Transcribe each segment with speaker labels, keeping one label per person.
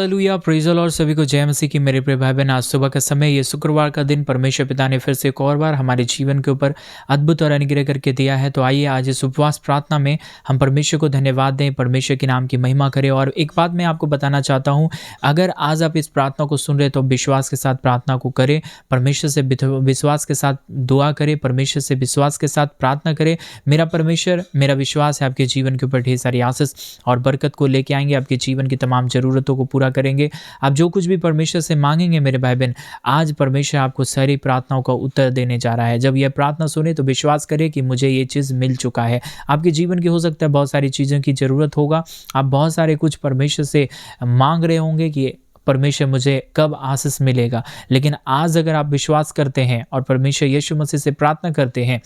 Speaker 1: Hallelujah, praise the Lord. सभी को जय मसीह की। मेरे प्रिय भाई बहन, आज सुबह का समय, ये शुक्रवार का दिन परमेश्वर पिता ने फिर से एक और बार हमारे जीवन के ऊपर अद्भुत और अनुग्रह करके दिया है। तो आइए आज इस उपवास प्रार्थना में हम परमेश्वर को धन्यवाद दें, परमेश्वर के नाम की महिमा करें। और एक बात मैं आपको बताना चाहता हूँ, अगर आज आप इस प्रार्थना को सुन रहे हैं तो विश्वास के साथ प्रार्थना को करें, परमेश्वर से विश्वास के साथ दुआ करें, परमेश्वर से विश्वास के साथ प्रार्थना करें। मेरा परमेश्वर, मेरा विश्वास है आपके जीवन के ऊपर ढेर सारी आशीष और बरकत को लेके आएंगे, आपके जीवन की तमाम ज़रूरतों को पूरा करेंगे। आप जो कुछ भी परमेश्वर से मांगेंगे मेरे भाई बहन, आज परमेश्वर आपको सारी प्रार्थनाओं का उत्तर देने जा रहा है। जब यह प्रार्थना सुने तो विश्वास करें कि मुझे ये चीज़ मिल चुका है। आपके जीवन की हो सकता है बहुत सारी चीज़ों की ज़रूरत होगा, आप बहुत सारे कुछ परमेश्वर से मांग रहे होंगे कि परमेश्वर मुझे कब आशीष मिलेगा, लेकिन आज अगर आप विश्वास करते हैं और परमेश्वर यीशु मसीह से प्रार्थना करते हैं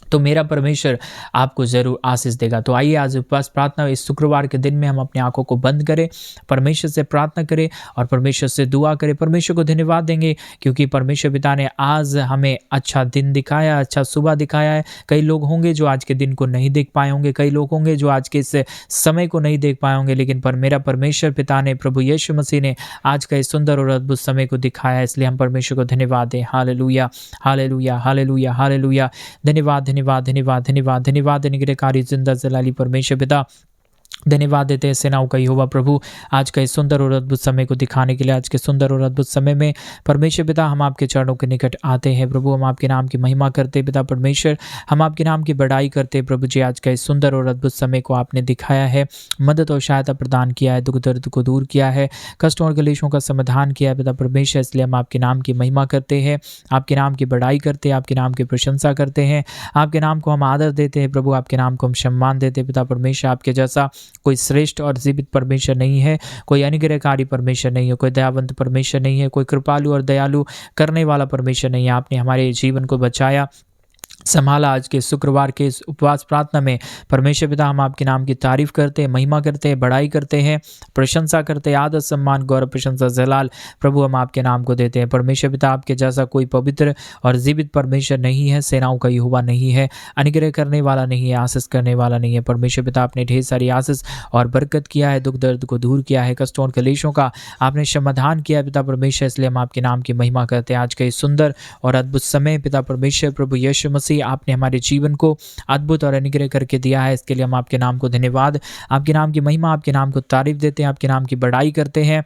Speaker 1: तो मेरा परमेश्वर आपको ज़रूर आशीष देगा। तो आइए आज उपवास प्रार्थना इस शुक्रवार के दिन में हम अपनी आंखों को बंद करें, परमेश्वर से प्रार्थना करें और परमेश्वर से दुआ करें। परमेश्वर को धन्यवाद देंगे क्योंकि परमेश्वर पिता ने आज हमें अच्छा दिन दिखाया, अच्छा सुबह दिखाया है। कई लोग होंगे जो आज के दिन को नहीं देख पाए होंगे, कई लोग होंगे जो आज के इस समय को नहीं देख पाए होंगे, लेकिन मेरा परमेश्वर पिता ने, प्रभु यीशु मसीह ने आज का इस सुंदर और अद्भुत समय को दिखाया है। इसलिए हम परमेश्वर को धन्यवाद दें। Hallelujah, hallelujah, hallelujah, hallelujah. धन्यवाद, धन्यवाद, धन्यवाद, धन्यवाद, धन्यवाद निगरकारी जिंदा जलाली परमेश्वर पिता, धन्यवाद देते हैं सेनाओं का यहोवा प्रभु, आज का इस सुंदर और अद्भुत समय को दिखाने के लिए। आज के सुंदर और अद्भुत समय में परमेश्वर पिता हम आपके चरणों के निकट आते हैं प्रभु, हम आपके नाम की महिमा करते हैं पिता परमेश्वर, हम आपके नाम की बड़ाई करते हैं प्रभु जी। आज का इस सुंदर और अद्भुत समय को आपने दिखाया है, मदद और सहायता प्रदान किया है, दुख दर्द को दूर किया है, कष्टों और क्लेशों का समाधान किया है पिता परमेश्वर। इसलिए हम आपके नाम की महिमा करते हैं, आपके नाम की बड़ाई करते हैं, आपके नाम की प्रशंसा करते हैं, आपके नाम को हम आदर देते हैं प्रभु, आपके नाम को हम सम्मान देते हैं पिता परमेश्वर। आपके जैसा कोई श्रेष्ठ और जीवित परमेश्वर नहीं है, कोई अनुग्रहकारी परमेश्वर नहीं है, कोई दयावंत परमेश्वर नहीं है, कोई कृपालु और दयालु करने वाला परमेश्वर नहीं है। आपने हमारे जीवन को बचाया, संभाला। आज के शुक्रवार के इस उपवास प्रार्थना में परमेश्वर पिता हम आपके नाम की तारीफ करते हैं, महिमा करते हैं, बड़ाई करते हैं, प्रशंसा करते हैं, आदर सम्मान गौरव प्रशंसा जलाल प्रभु हम आपके नाम को देते हैं। परमेश्वर पिता आपके जैसा कोई पवित्र और जीवित परमेश्वर नहीं है, सेनाओं का यहोवा नहीं है, अनुग्रह करने वाला नहीं है, आशीष करने वाला नहीं है। परमेश्वर पिता आपने ढेर सारी आशीष और बरकत किया है, दुख दर्द को दूर किया है, कष्टों और क्लेशों का आपने समाधान किया पिता परमेश्वर। इसलिए हम आपके नाम की महिमा करते हैं। आज का इस सुंदर और अद्भुत समय पिता परमेश्वर, प्रभु यीशु मसीह आपने हमारे जीवन को अद्भुत और अनुग्रह करके दिया है। इसके लिए हम आपके नाम को धन्यवाद, आपके नाम की महिमा, आपके नाम को तारीफ देते हैं, आपके नाम की बड़ाई करते हैं,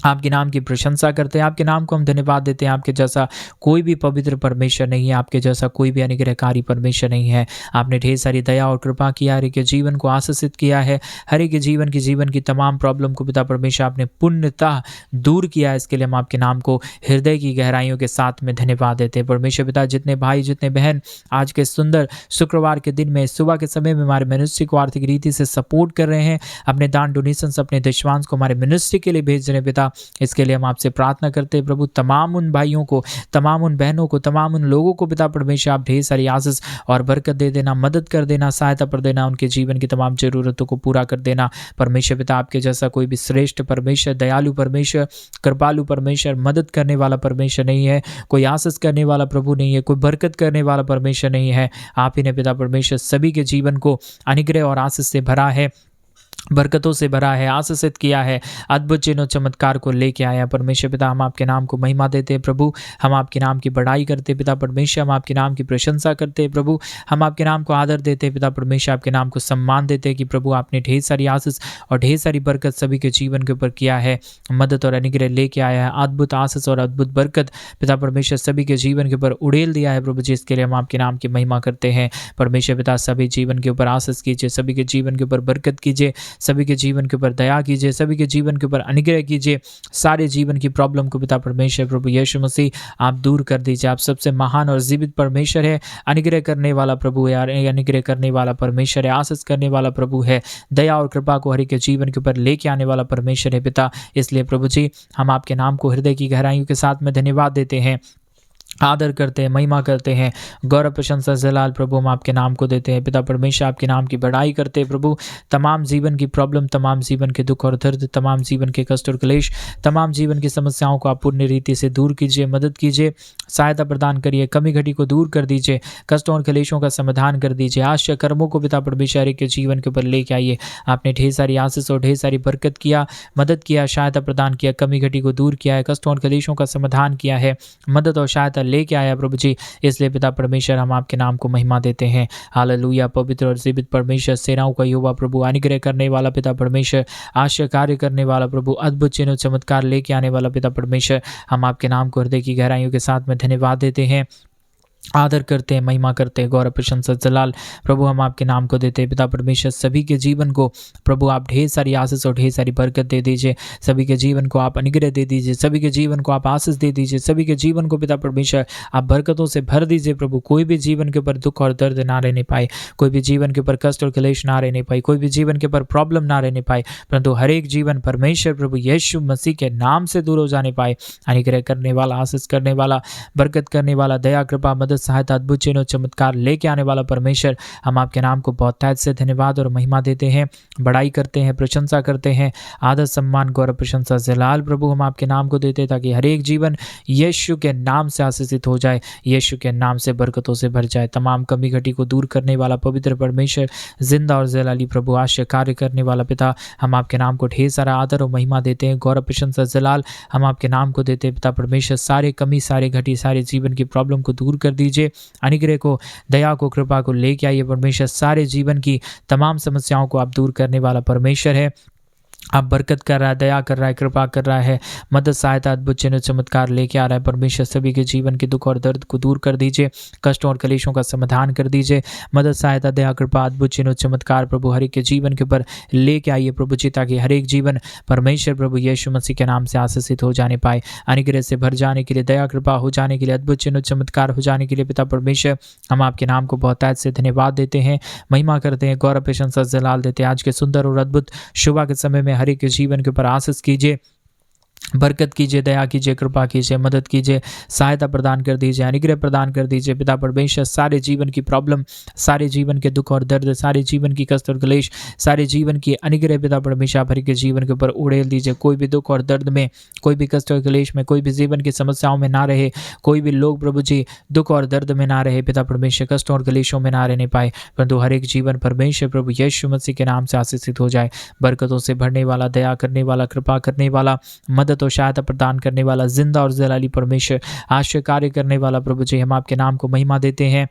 Speaker 1: आपके नाम की प्रशंसा करते हैं, आपके नाम को हम धन्यवाद देते हैं। आपके जैसा कोई भी पवित्र परमेश्वर नहीं है, आपके जैसा कोई भी अनुग्रहकारी परमेश्वर नहीं है। आपने ढेर सारी दया और कृपा किया, हर एक के जीवन को आशीषित किया है, हर एक के जीवन की तमाम प्रॉब्लम को पिता परमेश्वर आपने पूर्णतः दूर किया है। इसके लिए हम आपके नाम को हृदय की गहराइयों के साथ में धन्यवाद देते हैं परमेश्वर पिता। जितने भाई जितने बहन आज के सुंदर शुक्रवार के दिन में सुबह के समय में हमारे मिनिस्ट्री को आर्थिक रीति से सपोर्ट कर रहे हैं, अपने दान डोनेशन अपने दशवांश को हमारे मिनिस्ट्री के लिए भेज रहे हैं पिता, इसके लिए हम आपसे प्रार्थना करते हैं प्रभु। तमाम उन भाइयों को, तमाम उन बहनों को, तमाम उन लोगों को पिता परमेश्वर आप ढेर सारी आशीष और बरकत दे देना, मदद कर देना, सहायता कर देना, उनके जीवन की तमाम जरूरतों को पूरा कर देना परमेश्वर पिता। आपके जैसा कोई भी श्रेष्ठ परमेश्वर, दयालु परमेश्वर, कृपालु परमेश्वर, मदद करने वाला परमेश्वर नहीं है, कोई आशीष करने वाला प्रभु नहीं है, कोई बरकत करने वाला परमेश्वर नहीं है। आप ही ने पिता परमेश्वर सभी के जीवन को अनुग्रह और आशीष से भरा है, बरकतों से भरा है, आशीषित किया है, अद्भुत चिन्ह चमत्कार को लेके आया परमेश्वर पिता। हम आपके नाम को महिमा देते हैं प्रभु, हम आपके नाम की बड़ाई करते हैं पिता परमेश्वर, हम आपके नाम की प्रशंसा करते हैं प्रभु, हम आपके नाम को आदर देते हैं पिता परमेश्वर, आपके नाम को सम्मान देते हैं कि प्रभु आपने ढेर सारी आशीष और ढेर सारी बरकत सभी के जीवन के ऊपर किया है, मदद और अनुग्रह लेके आया है, अद्भुत आशीष और अद्भुत बरकत पिता परमेश्वर सभी के जीवन के ऊपर उड़ेल दिया है प्रभु जी। इसके लिए हम आपके नाम की महिमा करते हैं परमेश्वर पिता। सभी जीवन के ऊपर आशीष कीजिए, सभी के जीवन के ऊपर बरकत कीजिए, सभी के जीवन के ऊपर दया कीजिए, सभी के जीवन के ऊपर अनुग्रह कीजिए, सारे जीवन की प्रॉब्लम को पिता परमेश्वर प्रभु यीशु मसीह आप दूर कर दीजिए। आप सबसे महान और जीवित परमेश्वर है, अनुग्रह करने वाला प्रभु है, अनुग्रह करने वाला परमेश्वर है, आशीष करने वाला प्रभु है, दया और कृपा को हर एक के जीवन के ऊपर लेके आने वाला परमेश्वर है पिता। इसलिए प्रभु जी हम आपके नाम को हृदय की गहराइयों के साथ में धन्यवाद देते हैं, आदर करते हैं, महिमा करते हैं, गौरव प्रशंसा जलाल प्रभु हम आपके नाम को देते हैं। पिता परमेश्वर आपके नाम की बड़ाई करते हैं प्रभु। तमाम जीवन की प्रॉब्लम, तमाम जीवन के दुख और दर्द, तमाम जीवन के कष्ट और क्लेश, तमाम जीवन की समस्याओं को आप पूर्ण रीति से दूर कीजिए, मदद कीजिए, सहायता प्रदान करिए, कमी घटी को दूर कर दीजिए, कष्टों और क्लेशों का समाधान कर दीजिए। आश्चर्य कर्मों को पिता परमेश्वर के जीवन के ऊपर लेके आइए। आपने ढेर सारी आशीष और ढेर सारी बरकत किया, मदद किया, सहायता प्रदान किया, कमी घटी को दूर किया है, कष्टों और क्लेशों का समाधान किया है, मदद और सहायता लेके आया प्रभु जी। इसलिए पिता परमेश्वर हम आपके नाम को महिमा देते हैं। हालेलुया। पवित्र और जीवित परमेश्वर, सेनाओं का यहोवा प्रभु, अनुग्रह करने वाला पिता परमेश्वर, आश्चर्य कार्य करने वाला प्रभु, अद्भुत चिन्ह चमत्कार लेके आने वाला पिता परमेश्वर, हम आपके नाम को हृदय की गहराइयों के साथ में धन्यवाद देते हैं, आदर करते हैं, महिमा करते हैं, गौरव प्रशंसा जलाल प्रभु हम आपके नाम को देते हैं। पिता परमेश्वर सभी के जीवन को प्रभु आप ढेर सारी आशीष और ढेर सारी बरकत दे दीजिए। सभी के जीवन को आप अनुग्रह दे दीजिए, सभी के जीवन को आप आशीष दे दीजिए, सभी के जीवन को पिता परमेश्वर आप बरकतों से भर दीजिए प्रभु। कोई भी जीवन के ऊपर दुख और दर्द ना रहने पाए, कोई भी जीवन के ऊपर कष्ट और क्लेश ना रहने पाए, कोई भी जीवन के ऊपर प्रॉब्लम ना रहने पाए, परंतु हर एक जीवन परमेश्वर प्रभु यीशु मसीह के नाम से दूर हो जाने पाए। अनुग्रह करने वाला, आशीष करने वाला, बरकत करने वाला, दया कृपा मदद सहायता अद्भुत चिन्ह चमत्कार लेके आने वाला परमेश्वर, हम आपके नाम को बहुत तहे से धन्यवाद और महिमा देते हैं, बड़ाई करते हैं, प्रशंसा करते हैं, आदर सम्मान गौरव प्रशंसा जलाल प्रभु हम आपके नाम को देते हैं, ताकि हर एक जीवन यीशु के नाम से आशीषित हो जाए, यीशु के नाम से बरकतों से भर जाए। तमाम कमी घटी को दूर करने वाला पवित्र परमेश्वर, जिंदा और जलाली प्रभु, आश्चर्य कार्य करने वाला पिता, हम आपके नाम को ढेर सारा आदर और महिमा देते हैं, गौरव प्रशंसा जलाल हम आपके नाम को देते हैं। पिता परमेश्वर सारे कमी, सारे घटी, सारे जीवन की प्रॉब्लम को दूर कर दीजिए, अनुग्रह को, दया को, कृपा को लेके आइए परमेश्वर। सारे जीवन की तमाम समस्याओं को आप दूर करने वाला परमेश्वर है। आप बरकत कर रहा है, दया कर रहा है, कृपा कर रहा है, मदद सहायता अद्भुत चिन्ह चमत्कार लेके आ रहा है परमेश्वर। सभी के जीवन के दुख और दर्द को दूर कर दीजिए, कष्टों और क्लेशों का समाधान कर दीजिए, मदद सहायता दया कृपा अद्भुत चिन्ह चमत्कार प्रभु हर एक के जीवन के ऊपर लेके आइए प्रभु जी, ताकि हर एक जीवन परमेश्वर प्रभु यीशु मसीह के नाम से आशीषित हो जाने पाए, अनुग्रह से भर जाने के लिए, दया कृपा हो जाने के लिए, अद्भुत चिन्ह चमत्कार हो जाने के लिए पिता परमेश्वर हम आपके नाम को बहुत तहे से धन्यवाद देते हैं, महिमा करते हैं, गौरव प्रशंसा जलाल देते हैं। आज के सुंदर और अद्भुत शुभ के समय में हर एक के जीवन के ऊपर आशीष कीजिए, बरकत कीजिए, दया कीजिए, कृपा कीजिए, मदद कीजिए, सहायता प्रदान कर दीजिए, अनुग्रह प्रदान कर दीजिए पिता परमेश्वर। सारे जीवन की प्रॉब्लम, सारे जीवन के दुख और दर्द, सारे जीवन की कष्ट और क्लेश, सारे जीवन की अनुग्रह पिता परमेश्वर आप हर के जीवन के ऊपर उड़ेल दीजिए। कोई भी दुख और दर्द में, कोई भी कष्ट और क्लेश में, कोई भी जीवन की समस्याओं में ना रहे, कोई भी लोग प्रभु जी दुख और दर्द में ना रहे पिता परमेश्वर, कष्टों और क्लेशों में ना रहने पाए, परंतु हर एक जीवन परमेश्वर प्रभु यीशु मसीह के नाम से आशीषित हो जाए, बरकतों से भरने वाला, दया करने वाला, कृपा करने वाला, मदद और सहायता प्रदान करने वाला, जिंदा और जलाली परमेश्वर, आश्चर्य कार्य करने वाला प्रभु जी, हम आपके नाम को महिमा देते हैं,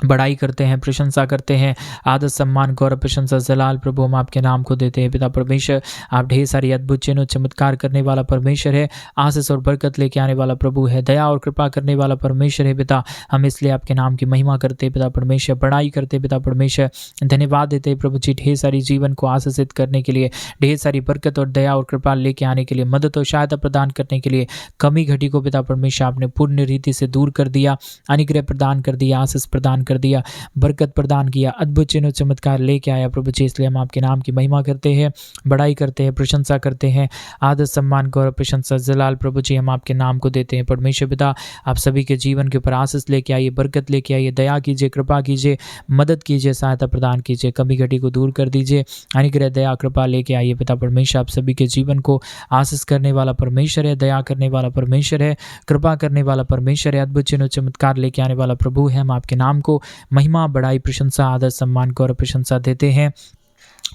Speaker 1: बड़ाई करते हैं, प्रशंसा करते हैं, आदर सम्मान गौरव प्रशंसा जलाल प्रभु हम आपके नाम को देते हैं। पिता परमेश्वर आप ढेर सारी अद्भुत चिन्ह चमत्कार करने वाला परमेश्वर है, आशीष और बरकत लेके आने वाला प्रभु है, दया और कृपा करने वाला परमेश्वर है पिता। हम इसलिए आपके नाम की महिमा करते हैं पिता परमेश्वर, बड़ाई करते हैं पिता परमेश्वर, धन्यवाद देते हैं प्रभु जी ढेर सारी जीवन को आशीषित करने के लिए, ढेर सारी बरकत और दया और कृपा लेके आने के लिए, मदद और सहायता प्रदान करने के लिए। कमी घटी को पिता परमेश्वर आपने पूर्ण रीति से दूर कर दिया, अनुग्रह प्रदान कर दिया, आशीष प्रदान कर दिया, बरकत प्रदान किया, अद्भुत चिन्ह चमत्कार लेके आया प्रभु जी। इसलिए हम आपके नाम की महिमा करते हैं, बड़ाई करते हैं, प्रशंसा करते हैं, आदर सम्मान गौरव प्रशंसा जलाल प्रभु जी हम आपके नाम को देते हैं। परमेश्वर पिता आप सभी के जीवन के ऊपर आशीष लेके आइए, बरकत लेके आइए, दया कीजिए, कृपा कीजिए, मदद कीजिए, सहायता प्रदान कीजिए, कमी घटी को दूर कर दीजिए, अनुग्रह दया कृपा लेके आइए पिता परमेश्वर। आप सभी के जीवन को आशीष करने वाला परमेश्वर है, दया करने वाला परमेश्वर है, कृपा करने वाला परमेश्वर है, अद्भुत चिन्ह चमत्कार लेके आने वाला प्रभु है। हम आपके नाम को महिमा, बड़ाई, प्रशंसा, आदर सम्मान गौरव प्रशंसा देते हैं,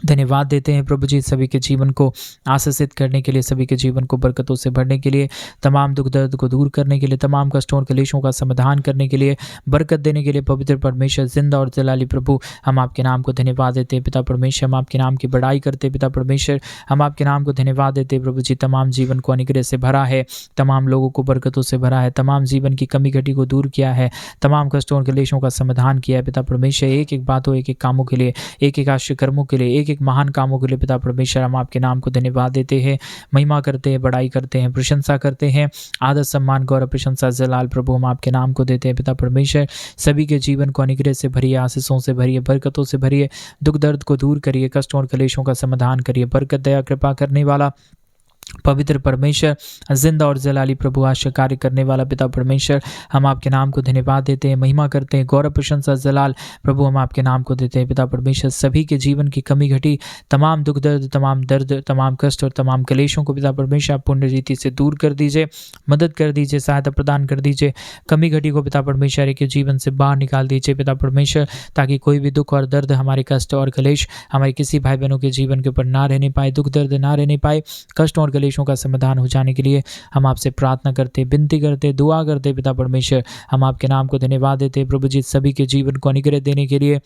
Speaker 1: धन्यवाद देते हैं प्रभु जी सभी के जीवन को आशीषित करने के लिए, सभी के जीवन को बरकतों से भरने के लिए, तमाम दुख दर्द को दूर करने के लिए, तमाम कष्टों और क्लेशों का समाधान करने के लिए, बरकत देने के लिए पवित्र परमेश्वर जिंदा और जलाली प्रभु हम आपके नाम को धन्यवाद देते हैं पिता परमेश्वर। हम आपके नाम की बड़ाई करते हैं पिता परमेश्वर, हम आपके नाम को धन्यवाद देते हैं प्रभु जी। तमाम जीवन को अनुग्रह से भरा है, तमाम लोगों को बरकतों से भरा है, तमाम जीवन की कमी घटी को दूर किया है, तमाम कष्टों और क्लेशों का समाधान किया है पिता परमेश्वर। एक एक बातों, एक एक कामों के लिए, एक एक आश्चर्य कर्मों के लिए, एक महान कामों के लिए पिता परमेश्वर हम आपके नाम को धन्यवाद देते हैं, महिमा करते हैं, बड़ाई करते हैं, प्रशंसा करते हैं, आदर सम्मान गौरव प्रशंसा जलाल प्रभु हम आपके नाम को देते हैं पिता परमेश्वर। सभी के जीवन को अनुग्रह से भरिए, आशीषों से भरिए, बरकतों से भरिए, दुख दर्द को दूर करिए, कष्टों और क्लेशों का समाधान करिए, बरकत दया कृपा करने वाला पवित्र परमेश्वर, जिंदा और जलाली प्रभु, आशा कार्य करने वाला पिता परमेश्वर, हम आपके नाम को धन्यवाद देते हैं, महिमा करते हैं, गौरव प्रशंसा जलाल प्रभु हम आपके नाम को देते हैं। पिता परमेश्वर, सभी के जीवन की कमी घटी, तमाम दुख दर्द, तमाम दर्द, तमाम कष्ट और तमाम क्लेशों को पिता परमेश्वर आप पूर्ण रीति से दूर कर दीजिए, मदद कर दीजिए, सहायता प्रदान कर दीजिए। कमी घटी को पिता परमेश्वर के जीवन से बाहर निकाल दीजिए पिता परमेश्वर, ताकि कोई भी दुख और दर्द, हमारे कष्ट और क्लेश हमारे किसी भाई बहनों के जीवन के ऊपर ना रहने पाए, दुख दर्द ना रहने पाए। कष्टों और क्लेशों का समाधान हो जाने के लिए हम आपसे प्रार्थना करते, विनती करते, दुआ करते पिता परमेश्वर। हम आपके नाम को धन्यवाद देते प्रभु जी, सभी के जीवन को अनुग्रह देने के लिए,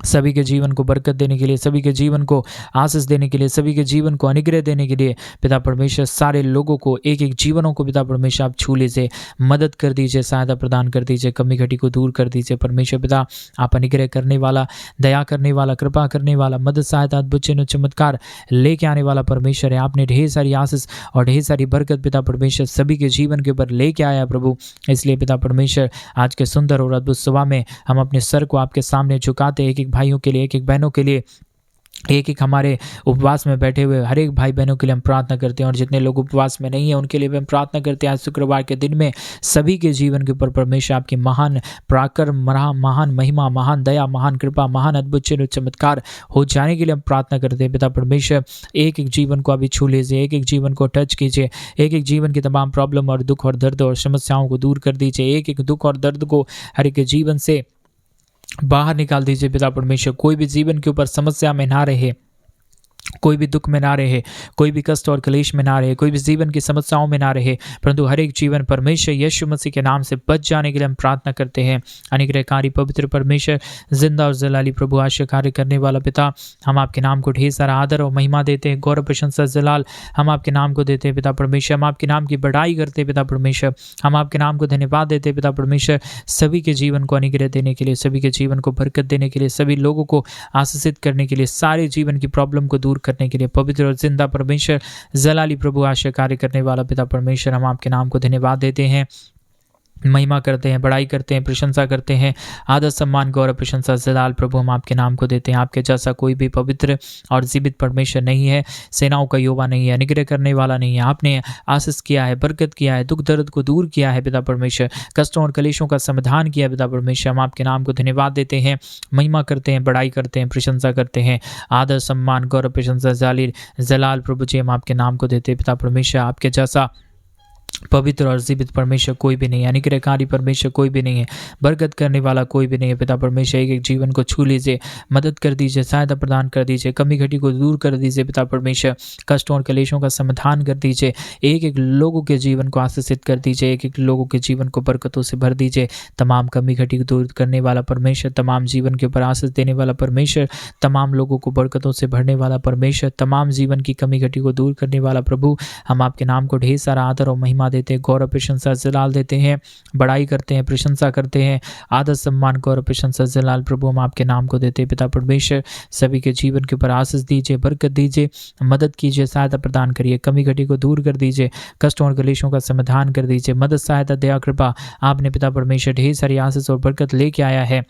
Speaker 1: सभी के जीवन को बरकत देने के लिए, सभी के जीवन को आशीष देने के लिए, सभी के जीवन को अनुग्रह देने के लिए पिता परमेश्वर, सारे लोगों को, एक एक जीवनों को पिता परमेश्वर आप छू लीजिए, मदद कर दीजिए, सहायता प्रदान कर दीजिए, कमी घटी को दूर कर दीजिए। परमेश्वर पिता, आप अनुग्रह करने वाला, दया करने वाला, कृपा करने वाला, मदद, सहायता, अद्भुत चिन्ह, चमत्कार लेके आने वाला परमेश्वर है। आपने ढेर सारी आशीष और ढेर सारी बरकत पिता परमेश्वर सभी के जीवन के ऊपर लेके आया प्रभु। इसलिए पिता परमेश्वर, आज के सुंदर और अद्भुत सुबह में हम अपने सर को आपके सामने झुकाते, एक एक भाइयों के लिए, एक एक बहनों के लिए, एक एक हमारे उपवास में बैठे हुए हर एक भाई बहनों के लिए हम प्रार्थना करते हैं, और जितने लोग उपवास में नहीं है उनके लिए भी हम प्रार्थना करते हैं। आज शुक्रवार के दिन में सभी के जीवन के ऊपर परमेश्वर आपकी महान पराक्रम, महान महिमा, महान दया, महान कृपा, महान अद्भुत चिन्ह चमत्कार हो जाने के लिए हम प्रार्थना करते हैं। पिता परमेश्वर, एक एक जीवन को अभी छू लीजिए, एक एक जीवन को टच कीजिए, एक एक जीवन की तमाम प्रॉब्लम और दुख और दर्द और समस्याओं को दूर कर दीजिए, एक एक दुख और दर्द को हर एक जीवन से बाहर निकाल दीजिए पिता परमेश्वर। कोई भी जीवन के ऊपर समस्या में ना रहे, कोई भी दुख में ना रहे, कोई भी कष्ट और क्लेश में ना रहे, कोई भी जीवन की समस्याओं में ना रहे, परंतु हर एक जीवन परमेश्वर यीशु मसीह के नाम से बच जाने के लिए हम प्रार्थना करते हैं। अनुग्रहकारी पवित्र परमेश्वर, जिंदा और जलाली प्रभु, आशा कार्य करने वाला पिता, हम आपके नाम को ढेर सारा आदर और महिमा देते हैं, गौरव प्रशंसा जलाल हम आपके नाम को देते हैं पिता परमेश्वर। हम आपके नाम की बढ़ाई करते हैं पिता परमेश्वर, हम आपके नाम को धन्यवाद देते हैं पिता परमेश्वर, सभी के जीवन को अनुग्रह देने के लिए, सभी के जीवन को बरकत देने के लिए, सभी लोगों को आशीषित करने के लिए, सारे जीवन की प्रॉब्लम को दूर करने के लिए। पवित्र और जिंदा परमेश्वर, जलाली प्रभु, आशा कार्य करने वाला पिता परमेश्वर, हम आपके नाम को धन्यवाद देते हैं, महिमा करते हैं, बड़ाई करते हैं, प्रशंसा करते हैं, आदर सम्मान गौरव प्रशंसा जलाल प्रभु हम आपके नाम को देते हैं। आपके जैसा कोई भी पवित्र और जीवित परमेश्वर नहीं है, सेनाओं का यहोवा नहीं है, अनुग्रह करने वाला नहीं है। आपने आशीष किया है, बरकत किया है, दुख दर्द को दूर किया है पिता परमेश्वर, कष्टों और क्लेशों का समाधान किया पिता परमेश्वर। हम आपके नाम को धन्यवाद देते हैं, महिमा करते हैं, बड़ाई करते हैं, प्रशंसा करते हैं, आदर सम्मान गौरव प्रशंसा जलाल प्रभु जी हम आपके नाम को देते हैं पिता परमेश्वर। आपके जैसा पवित्र और जीवित परमेश्वर कोई भी नहीं है, अनुग्रहकारी परमेश्वर कोई भी नहीं है, बरकत करने वाला कोई भी नहीं है पिता परमेश्वर। एक एक जीवन को छू लीजिए, मदद कर दीजिए, सहायता प्रदान कर दीजिए, कमी घटी को दूर कर दीजिए पिता परमेश्वर, कष्टों और क्लेशों का समाधान कर दीजिए, एक एक लोगों के जीवन को आशीषित कर दीजिए, एक एक लोगों के जीवन को बरकतों से भर दीजिए। तमाम कमी घटी को दूर करने वाला परमेश्वर, तमाम जीवन के ऊपर आशीष देने वाला परमेश्वर, तमाम लोगों को बरकतों से भरने वाला परमेश्वर, तमाम जीवन की कमी घटी को दूर करने वाला प्रभु, हम आपके नाम को ढेर सारा आदर और महिमा देते हैं, गौरव प्रशंसा जलाल देते हैं, बड़ाई करते हैं, प्रशंसा करते हैं, आदर सम्मान गौरव प्रशंसा जलाल प्रभु हम आपके नाम को देते हैं पिता परमेश्वर। सभी के जीवन के ऊपर आशीष दीजिए, बरकत दीजिए, मदद कीजिए, सहायता प्रदान करिए, कमी घटी को दूर कर दीजिए, कष्टों और क्लेशों का समाधान कर दीजिए, मदद, सहायता, दया, कृपा आपने पिता परमेश्वर ढेर सारी आशीष और बरकत लेके आया है,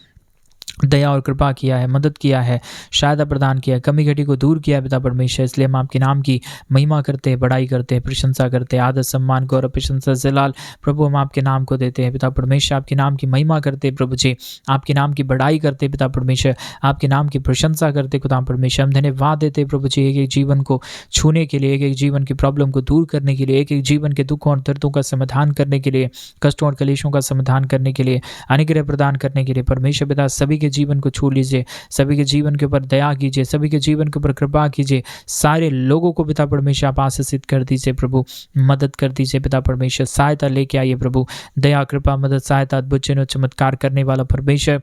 Speaker 1: दया और कृपा किया है, मदद किया है, सहायता प्रदान किया, कमी घटी को दूर किया पिता परमेश्वर। इसलिए हम आपके नाम की महिमा करते हैं, बड़ाई करते हैं, प्रशंसा करते हैं, आदर सम्मान गौरव प्रशंसा जलाल प्रभु हम आपके नाम को देते हैं पिता परमेश्वर। आपके नाम की महिमा करते हैं प्रभु जी, आपके नाम की बड़ाई करते हैं पिता परमेश्वर, आपके नाम की प्रशंसा करते पिता परमेश्वर। हम धन्यवाद देते हैं प्रभु जी, एक एक जीवन को छूने के लिए, एक एक जीवन की प्रॉब्लम को दूर करने के लिए, एक एक जीवन के दुखों और दर्दों का समाधान करने के लिए, कष्टों और क्लेशों का समाधान करने के लिए, अनुग्रह प्रदान करने के लिए परमेश्वर पिता सभी के जीवन को छू लीजिए, सभी के जीवन के ऊपर दया कीजिए, सभी के जीवन के ऊपर कृपा कीजिए, सारे लोगों को पिता परमेश्वर आप आशीषित कर दीजिए प्रभु, मदद कर दीजिए पिता परमेश्वर, सहायता लेके आइए प्रभु, दया कृपा मदद सहायता अद्भुत चिन्ह चमत्कार करने वाला परमेश्वर,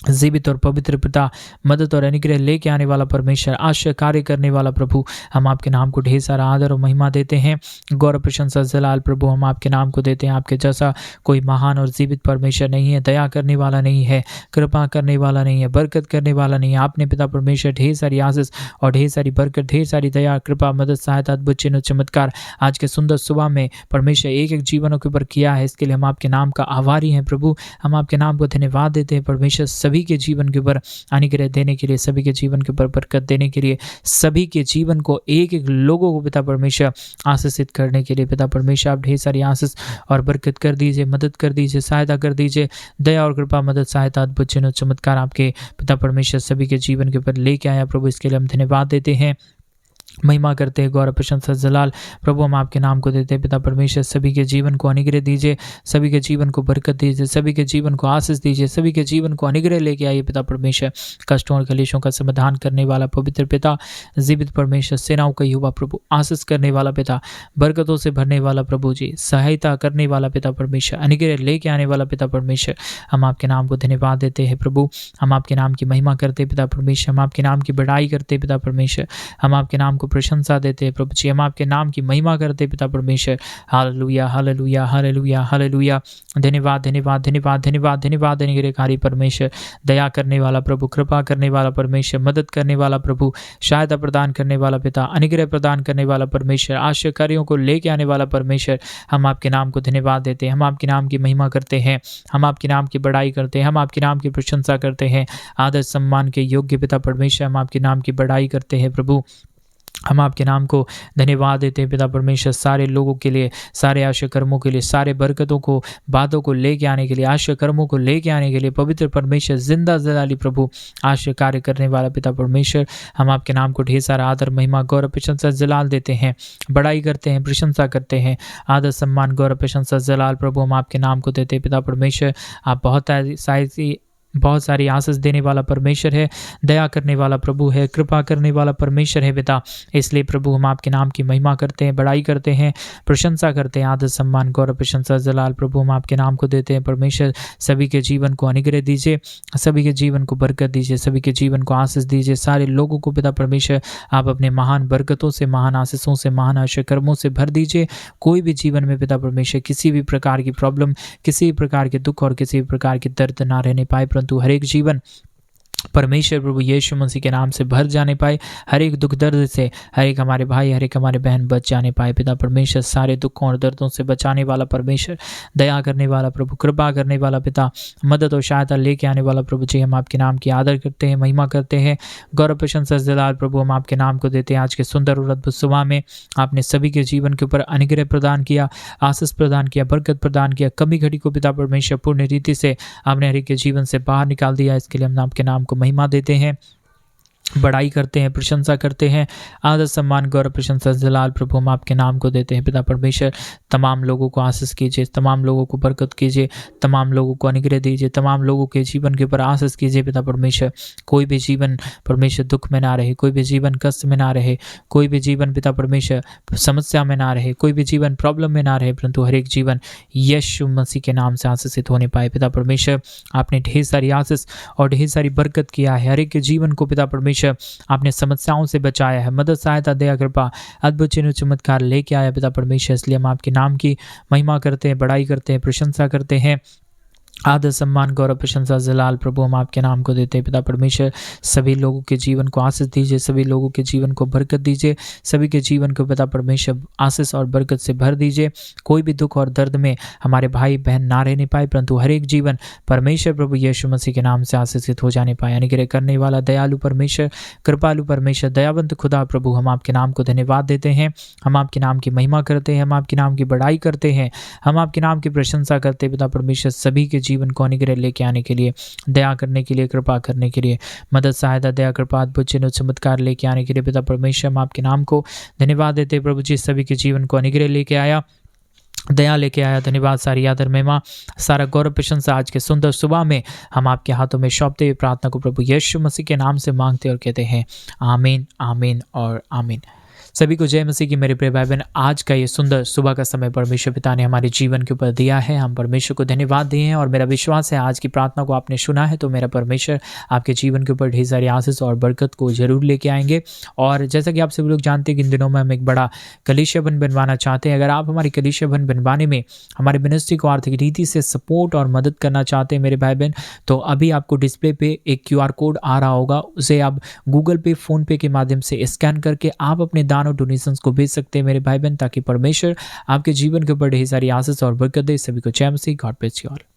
Speaker 1: जीवित और पवित्र पिता, मदद और अनुग्रह लेके आने वाला परमेश्वर, आश्चर्य कार्य करने वाला प्रभु, हम आपके नाम को ढेर सारा आदर और महिमा देते हैं, गौरव प्रशंसा जलाल प्रभु हम आपके नाम को देते हैं। आपके जैसा कोई महान और जीवित परमेश्वर नहीं है, दया करने वाला नहीं है, कृपा करने वाला नहीं है, बरकत करने वाला नहीं है। आपने पिता परमेश्वर ढेर सारी आशीष और ढेर सारी बरकत, ढेर सारी दया, कृपा, मदद, सहायता, अद्भुत चिन्ह चमत्कार आज के सुंदर सुबह में परमेश्वर एक एक जीवनों के ऊपर किया है। इसके लिए हम आपके नाम का आभारी हैं प्रभु, हम आपके नाम को धन्यवाद देते हैं परमेश्वर। सभी के जीवन के ऊपर अनुग्रह देने के लिए, सभी के जीवन के ऊपर बरकत देने के लिए, सभी के जीवन को एक एक लोगों को पिता परमेश्वर आशीषित करने के लिए पिता परमेश्वर आप ढेर सारी आशीष और बरकत कर दीजिए, मदद कर दीजिए, सहायता कर दीजिए। दया और कृपा, मदद, सहायता, अद्भुत चिन्ह चमत्कार आपके पिता परमेश्वर सभी के जीवन के ऊपर लेके आया प्रभु। इसके लिए हम धन्यवाद देते हैं, महिमा करते हैं, गौरव प्रशंसा जलाल प्रभु हम आपके नाम को देते हैं। पिता परमेश्वर सभी के जीवन को अनुग्रह दीजिए, सभी के जीवन को बरकत दीजिए, सभी के जीवन को आशीष दीजिए, सभी के जीवन को अनुग्रह लेके आइए पिता परमेश्वर। कष्टों और कलेशों का समाधान करने वाला पवित्र पिता, जीवित परमेश्वर, सेनाओं का युवा प्रभु, आशीष करने वाला पिता, बरकतों से भरने वाला प्रभु जी, सहायता करने वाला पिता परमेश्वर, अनुग्रह लेके आने वाला पिता परमेश्वर, हम आपके नाम को धन्यवाद देते हैं प्रभु। हम आपके नाम की महिमा करते पिता परमेश्वर, हम आपके नाम की बड़ाई करते पिता परमेश्वर, हम आपके नाम को प्रशंसा देते हैं प्रभु जी, हम आपके नाम की महिमा करते पिता परमेश्वर। Hallelujah hallelujah hallelujah hallelujah. धन्यवाद धन्यवाद धन्यवाद धन्यवाद धन्यवाद अनुग्रहकारी परमेश्वर, दया करने वाला प्रभु, कृपा करने वाला परमेश्वर, मदद करने वाला प्रभु, सहायता प्रदान करने वाला पिता, अनुग्रह प्रदान करने वाला परमेश्वर, आश्चर्यों को लेके आने वाला परमेश्वर, हम आपके नाम को धन्यवाद देते हैं, हम आपके नाम की महिमा करते हैं, हम आपके नाम की बड़ाई करते हैं, हम आपके नाम की प्रशंसा करते हैं। आदर सम्मान के योग्य पिता परमेश्वर, हम आपके नाम की बड़ाई करते हैं प्रभु। हम आपके नाम को धन्यवाद देते हैं पिता परमेश्वर, सारे लोगों के लिए, सारे आशय कर्मों के लिए, सारे बरकतों को, बातों को लेके आने के लिए, आशय कर्मों को लेके आने के लिए पवित्र परमेश्वर, जिंदा जलाली प्रभु, आशय कार्य करने वाला पिता परमेश्वर, हम आपके नाम को ढेर सारा आदर, महिमा, गौरव, प्रशंसा, जलाल देते हैं, बड़ाई करते हैं, प्रशंसा करते हैं, आदर, सम्मान, गौरव, प्रशंसा, जलाल प्रभु हम आपके नाम को देते हैं पिता परमेश्वर। आप बहुत सारी आशीष देने वाला परमेश्वर है, दया करने वाला प्रभु है, कृपा करने वाला परमेश्वर है पिता। इसलिए प्रभु हम आपके नाम की महिमा करते हैं, बड़ाई करते हैं, प्रशंसा करते हैं, आदर, सम्मान, गौरव, प्रशंसा, जलाल प्रभु हम आपके नाम को देते हैं परमेश्वर। सभी के जीवन को अनुग्रह दीजिए, सभी के जीवन को बरकत दीजिए, सभी के जीवन को आशीष दीजिए, सारे लोगों को पिता परमेश्वर आप अपने महान बरकतों से, महान आशीषों से, महान आशय कर्मों से भर दीजिए। कोई भी जीवन में पिता परमेश्वर किसी भी प्रकार की प्रॉब्लम, किसी भी प्रकार के दुख और किसी भी प्रकार के दर्द ना रहने पाए, परंतु हर एक जीवन परमेश्वर प्रभु यीशु मसीह के नाम से भर जाने पाए। हर एक दुख दर्द से हर एक हमारे भाई, हर एक हमारे बहन बच जाने पाए पिता परमेश्वर। सारे दुखों और दर्दों से बचाने वाला परमेश्वर, दया करने वाला प्रभु, कृपा करने वाला पिता, मदद और सहायता लेके आने वाला प्रभु जी, हम आपके नाम की आदर करते हैं, महिमा करते हैं, गौरव, प्रशंसा, जलाल प्रभु हम आपके नाम को देते हैं। आज के सुंदर और अद्भुत सुबह में आपने सभी के जीवन के ऊपर अनुग्रह प्रदान किया, आशीष प्रदान किया, बरकत प्रदान किया। कमी घड़ी को पिता परमेश्वर पूर्ण रीति से आपने हर एक के जीवन से बाहर निकाल दिया। इसके लिए हम आपके नाम को महिमा देते हैं, बड़ाई करते हैं, प्रशंसा करते हैं, आदर, सम्मान, गौरव, प्रशंसा, जलाल प्रभु हम आपके नाम को देते हैं पिता परमेश्वर। तमाम लोगों को आशीष कीजिए, तमाम लोगों को बरकत कीजिए, तमाम लोगों को अनुग्रह दीजिए, तमाम लोगों के जीवन के ऊपर आशीष कीजिए पिता परमेश्वर। कोई भी जीवन परमेश्वर दुख में ना रहे, कोई भी जीवन कष्ट में ना रहे, कोई भी जीवन पिता परमेश्वर समस्या में ना रहे, कोई भी जीवन प्रॉब्लम में ना रहे, परंतु हर एक जीवन यीशु मसीह के नाम से आशीषित होने पाए पिता परमेश्वर। आपने ढेर सारी आशीष और ढेर सारी बरकत किया है, हर एक के जीवन को पिता परमेश्वर आपने समस्याओं से बचाया है, मदद, सहायता, दया, कृपा, अद्भुत चिन्ह चमत्कार लेके आया पिता परमेश्वर। इसलिए हम आपके नाम की महिमा करते हैं, बड़ाई करते हैं, प्रशंसा करते हैं, आदर, सम्मान, गौरव, प्रशंसा, जलाल प्रभु हम आपके नाम को देते हैं पिता परमेश्वर। सभी लोगों के जीवन को आशीष दीजिए, सभी लोगों के जीवन को बरकत दीजिए, सभी के जीवन को पिता परमेश्वर आशीष और बरकत से भर दीजिए। कोई भी दुख और दर्द में हमारे भाई बहन ना रहने पाए, परंतु हर एक जीवन परमेश्वर प्रभु यीशु मसीह के नाम से आशीषित हो जाने पाए। अनुग्रह करने वाला दयालु परमेश्वर, कृपालु परमेश्वर, दयावंत खुदा प्रभु हम आपके नाम को धन्यवाद देते हैं, हम आपके नाम की महिमा करते हैं, हम आपके नाम की बड़ाई करते हैं, हम आपके नाम की प्रशंसा करते हैं पिता परमेश्वर। सभी के जीवन को अनुग्रह लेके आने के लिए, दया करने के लिए, कृपा करने के लिए, मदद, सहायता, दया, कृपा, अद्भुत चिन्ह चमत्कार लेके आने के लिए पिता परमेश्वर हम आपके नाम को धन्यवाद देते हैं प्रभु जी। सभी के जीवन को अनुग्रह लेके आया, दया लेके आया। धन्यवाद, सारी आदर, महिमा, सारा गौरव, प्रशंसा आज के सुंदर सुबह में हम आपके हाथों में सौंपते हुए प्रार्थना को प्रभु यीशु मसीह के नाम से मांगते और कहते हैं आमीन, आमीन और आमीन। सभी को जय मसीह की मेरे प्रिय भाई बहन। आज का ये सुंदर सुबह का समय परमेश्वर पिता ने हमारे जीवन के ऊपर दिया है, हम परमेश्वर को धन्यवाद दिए हैं और मेरा विश्वास है आज की प्रार्थना को आपने सुना है तो मेरा परमेश्वर आपके जीवन के ऊपर ढेर सारी आशीष और बरकत को जरूर लेके आएंगे। और जैसा कि आप सभी लोग जानते हैं कि इन दिनों में हम एक बड़ा कलीसिया भवन बनवाना चाहते हैं। अगर आप हमारी कलीसिया भवन बनवाने में हमारे मिनिस्ट्री को आर्थिक रीति से सपोर्ट और मदद करना चाहते हैं मेरे भाई बहन, तो अभी आपको डिस्प्ले पे एक QR कोड आ रहा होगा, उसे आप गूगल पे, फोन पे के माध्यम से स्कैन करके आप अपने दान और डोनेशंस को भेज सकते हैं मेरे भाई बहन, ताकि परमेश्वर आपके जीवन के ऊपर ढेर सारी आशीष और बरकत दे। सभी को जय मसीह, गॉड ब्लेस यू ऑल।